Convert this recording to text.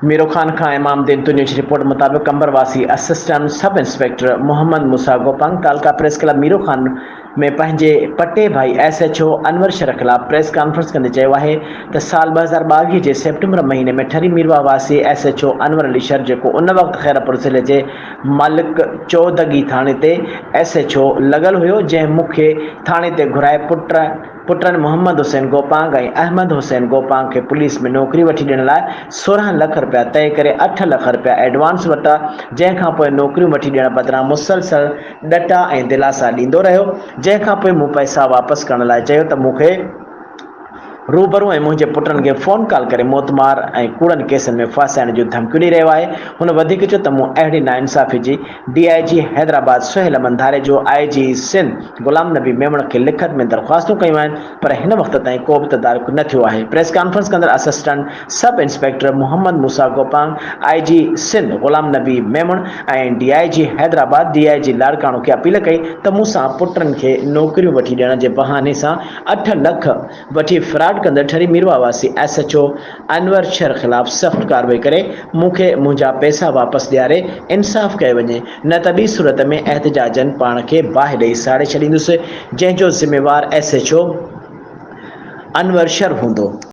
Miro Khan खां इमामदीन तुनियो जी report मुताबिक कंबरवासी assistant sub inspector Mohammad मूसा Gopang तालका press club Miro Khan में पंहिंजे पटे भाई SHO अनवर शर खिलाफ़ प्रेस कॉन्फ्रेंस कंदे चयो आहे त साल 2022 जे सेप्टेंबर महीने में ठरी मीरवा वासी SHO अनवर अली शर जेको उन वक़्तु खैरपुर ज़िले जे मालिक चौदगी थाणे ते SHO लॻल हुयो, जंहिं मूंखे थाणे ते घुराए पुटनि मोहम्मद हुसैन गोपांग ऐं अहमद हुसैन गोपांग खे पुलिस में नौकरी वठी ॾियण लाइ 16 लाख रुपया तय करे 8 लाख रुपया एडवांस वरिता, जंहिंखां पोइ नौकरियूं वठी ॾियण बदिरां मुसलसल ॾटा ऐं दिलासा ॾींदो रहियो। जंहिंखां पोइ मूं पैसा वापसि करण लाइ चयो त मूंखे रूबरू ऐं मुंहिंजे पुटनि खे फ़ोन कॉल करे मोतमार ऐं कूड़नि केसनि में फासाइण जूं धमकियूं ॾेई रहियो आहे। हुन वधीक चयो त मूं अहिड़ी नाइंसाफ़ी जी DIG हैदराबाद सुहेल मंधारे जो IG सिंध गुलाम नबी मेमण खे लिखत में दरख़्वास्तूं कयूं आहिनि, पर हिन वक़्त ताईं को बि तदारुक न थियो आहे। प्रेस कॉन्फ्रेंस कंदड़ असिस्टेंट सब इंस्पेक्टर मोहम्मद मूसा गोपांग, IG सिंध गुलाम नबी मेमण ऐं DIG हैदराबाद DIG लाड़काणो खे अपील कई त मूंसां पुटनि खे नौकरियूं वठी ॾियण जे बहाने सां 8 लाख वठी फ्रॉड कंदड़ ठरी मीरवा वासी SHO अनवर शर खिलाफ़ सख़्त कार्रवाई करे मूंखे मुंहिंजा पैसा वापसि ॾियारे इंसाफ़ कयो वञे, न त ॿी सूरत में एहतजाजनि पाण खे बाहि ॾेई साड़े छॾींदुसि, जंहिंजो ज़िम्मेवार SHO अनवर शर हूंदो।